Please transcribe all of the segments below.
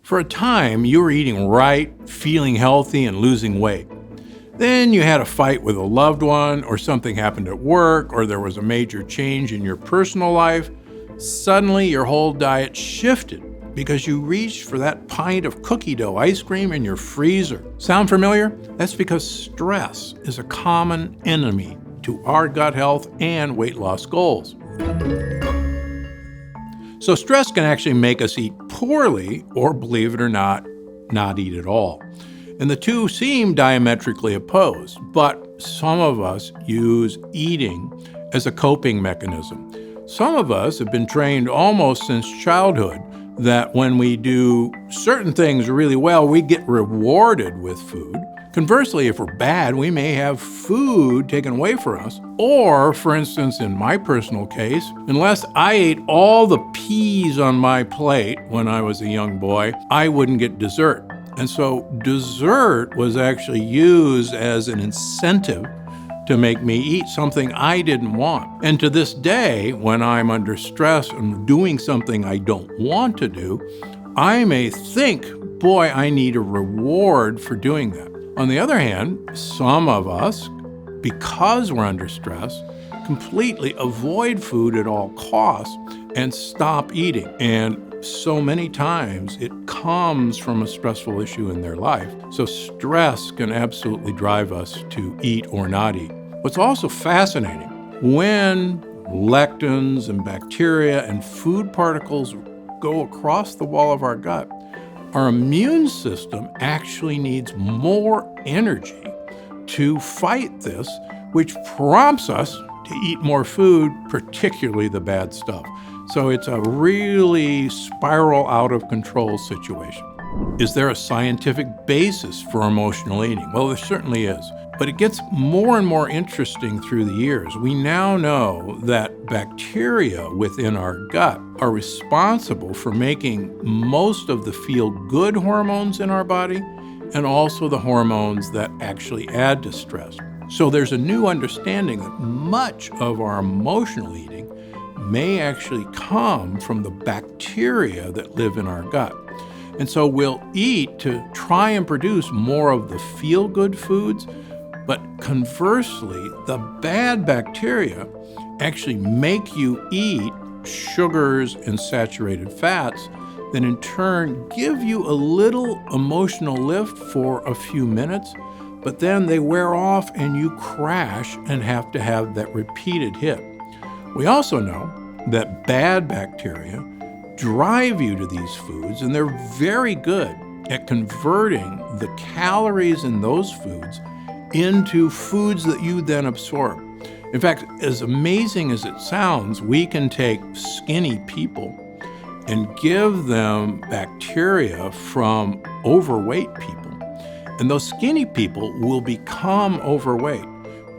For a time, you were eating right, feeling healthy, and losing weight. Then you had a fight with a loved one, or something happened at work, or there was a major change in your personal life. Suddenly, your whole diet shifted because you reached for that pint of cookie dough ice cream in your freezer. Sound familiar? That's because stress is a common enemy to our gut health and weight loss goals. So stress can actually make us eat poorly, or believe it or not eat at all. And the two seem diametrically opposed, but some of us use eating as a coping mechanism. Some of us have been trained almost since childhood that when we do certain things really well, we get rewarded with food. Conversely, if we're bad, we may have food taken away from us. Or, for instance, in my personal case, unless I ate all the peas on my plate when I was a young boy, I wouldn't get dessert. And so dessert was actually used as an incentive to make me eat something I didn't want. And to this day, when I'm under stress and doing something I don't want to do, I may think, boy, I need a reward for doing that. On the other hand, some of us, because we're under stress, completely avoid food at all costs and stop eating. And so many times it comes from a stressful issue in their life. So stress can absolutely drive us to eat or not eat. What's also fascinating, when lectins and bacteria and food particles go across the wall of our gut, our immune system actually needs more energy to fight this, which prompts us to eat more food, particularly the bad stuff. So it's a really spiral out of control situation. Is there a scientific basis for emotional eating? Well, there certainly is. But it gets more and more interesting through the years. We now know that bacteria within our gut are responsible for making most of the feel-good hormones in our body and also the hormones that actually add to stress. So there's a new understanding that much of our emotional eating may actually come from the bacteria that live in our gut. And so we'll eat to try and produce more of the feel-good foods, but conversely, the bad bacteria actually make you eat sugars and saturated fats that in turn give you a little emotional lift for a few minutes, but then they wear off and you crash and have to have that repeated hit. We also know that bad bacteria drive you to these foods, and they're very good at converting the calories in those foods into foods that you then absorb. In fact, as amazing as it sounds, we can take skinny people and give them bacteria from overweight people. And those skinny people will become overweight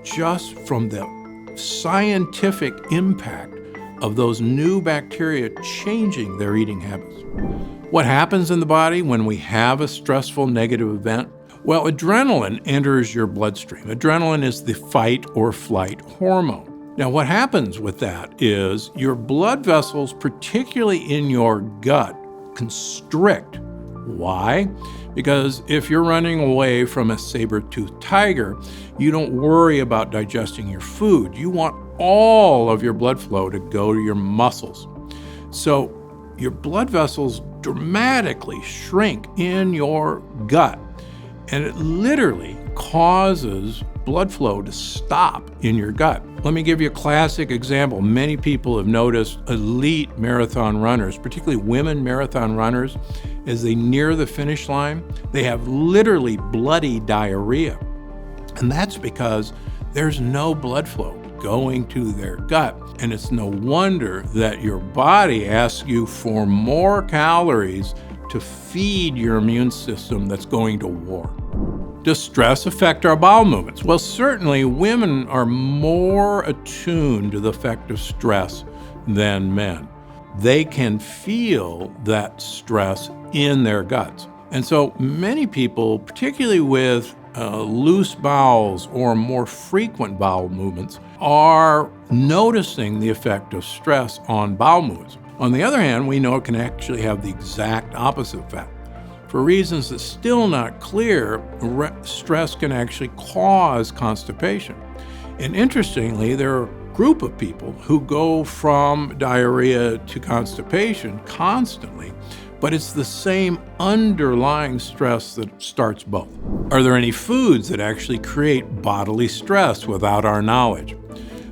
just from the scientific impact of those new bacteria changing their eating habits. What happens in the body when we have a stressful negative event? Well, adrenaline enters your bloodstream. Adrenaline is the fight or flight hormone. Now, what happens with that is your blood vessels, particularly in your gut, constrict. Why? Because if you're running away from a saber-toothed tiger, you don't worry about digesting your food. You want all of your blood flow to go to your muscles. So your blood vessels dramatically shrink in your gut, and it literally causes blood flow to stop in your gut. Let me give you a classic example. Many people have noticed elite marathon runners, particularly women marathon runners, as they near the finish line, they have literally bloody diarrhea. And that's because there's no blood flow going to their gut. And it's no wonder that your body asks you for more calories to feed your immune system that's going to war. Does stress affect our bowel movements? Well, certainly women are more attuned to the effect of stress than men. They can feel that stress in their guts. And so many people, particularly with loose bowels or more frequent bowel movements, are noticing the effect of stress on bowel movements. On the other hand, we know it can actually have the exact opposite effect. For reasons that's still not clear, stress can actually cause constipation. And interestingly, there are a group of people who go from diarrhea to constipation constantly, but it's the same underlying stress that starts both. Are there any foods that actually create bodily stress without our knowledge?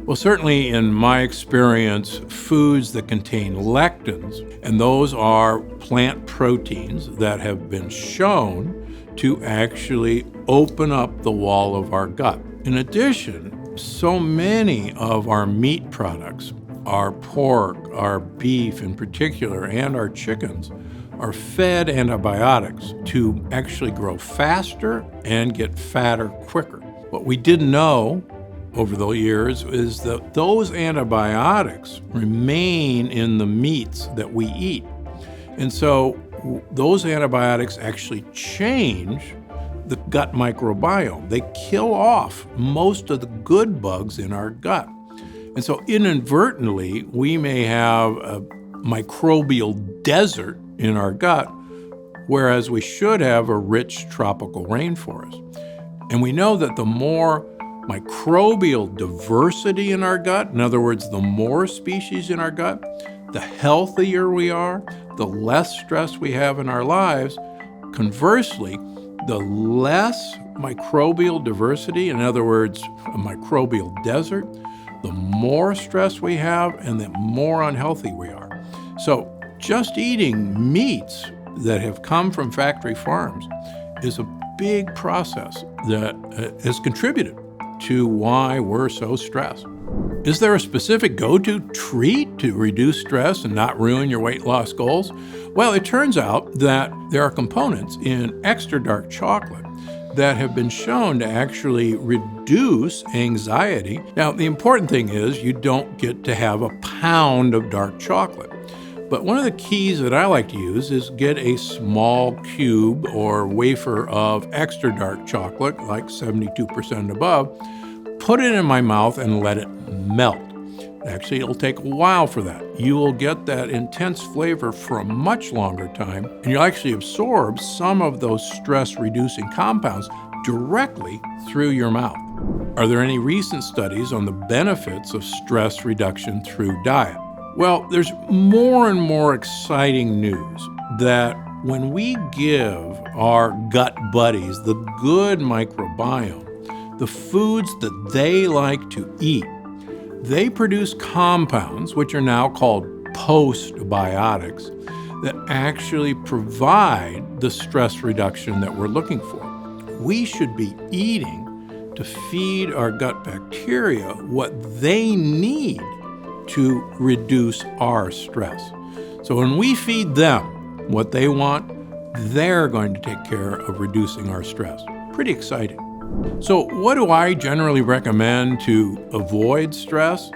Well, certainly in my experience, foods that contain lectins, and those are plant proteins that have been shown to actually open up the wall of our gut. In addition, so many of our meat products, our pork, our beef in particular, and our chickens, are fed antibiotics to actually grow faster and get fatter quicker. What we didn't know over the years is that those antibiotics remain in the meats that we eat. And so those antibiotics actually change the gut microbiome. They kill off most of the good bugs in our gut. And so inadvertently, we may have a microbial desert in our gut, whereas we should have a rich tropical rainforest. And we know that the more microbial diversity in our gut, in other words, the more species in our gut, the healthier we are, the less stress we have in our lives. Conversely, the less microbial diversity, in other words, a microbial desert, the more stress we have and the more unhealthy we are. So just eating meats that have come from factory farms is a big process that has contributed to why we're so stressed. Is there a specific go-to treat to reduce stress and not ruin your weight loss goals? Well, it turns out that there are components in extra dark chocolate that have been shown to actually reduce anxiety. Now, the important thing is you don't get to have a pound of dark chocolate. But one of the keys that I like to use is get a small cube or wafer of extra dark chocolate, like 72% above, put it in my mouth and let it melt. Actually, it'll take a while for that. You will get that intense flavor for a much longer time, and you'll actually absorb some of those stress-reducing compounds directly through your mouth. Are there any recent studies on the benefits of stress reduction through diet? Well, there's more and more exciting news that when we give our gut buddies the good microbiome, the foods that they like to eat, they produce compounds, which are now called postbiotics, that actually provide the stress reduction that we're looking for. We should be eating to feed our gut bacteria what they need to reduce our stress. So when we feed them what they want, they're going to take care of reducing our stress. Pretty exciting. So what do I generally recommend to avoid stress?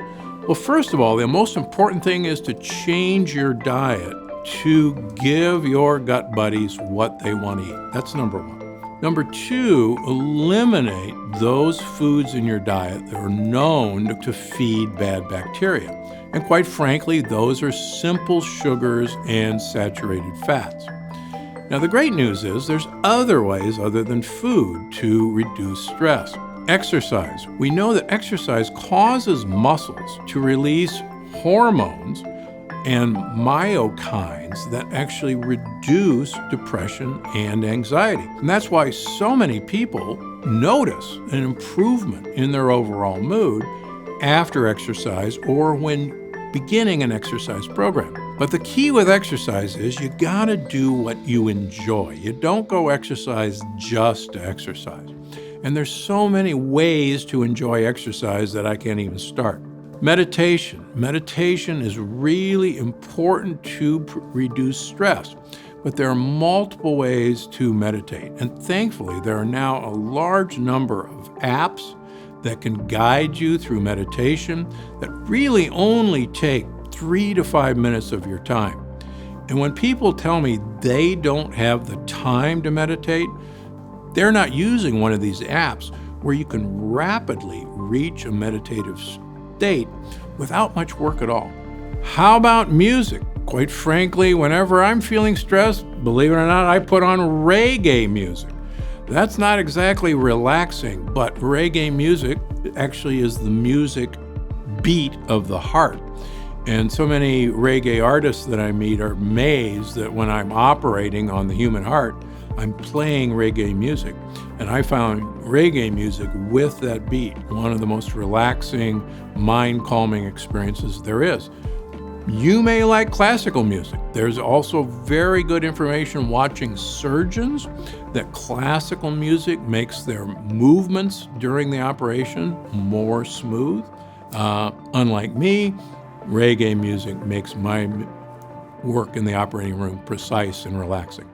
Well, first of all, the most important thing is to change your diet to give your gut buddies what they want to eat. That's number one. Number two, eliminate those foods in your diet that are known to feed bad bacteria. And quite frankly, those are simple sugars and saturated fats. Now, the great news is there's other ways other than food to reduce stress. Exercise. We know that exercise causes muscles to release hormones and myokines that actually reduce depression and anxiety. And that's why so many people notice an improvement in their overall mood after exercise or when beginning an exercise program. But the key with exercise is you gotta do what you enjoy. You don't go exercise just to exercise. And there's so many ways to enjoy exercise that I can't even start. Meditation. Meditation is really important to reduce stress, but there are multiple ways to meditate. And thankfully, there are now a large number of apps that can guide you through meditation that really only take 3 to 5 minutes of your time. And when people tell me they don't have the time to meditate, they're not using one of these apps where you can rapidly reach a meditative state without much work at all. How about music? quite frankly, whenever I'm feeling stressed, believe it or not, I put on reggae music. That's not exactly relaxing, but reggae music actually is the music beat of the heart. And so many reggae artists that I meet are amazed that when I'm operating on the human heart, I'm playing reggae music. And I found reggae music with that beat one of the most relaxing, mind-calming experiences there is. You may like classical music. There's also very good information watching surgeons that classical music makes their movements during the operation more smooth. Unlike me, reggae music makes my work in the operating room precise and relaxing.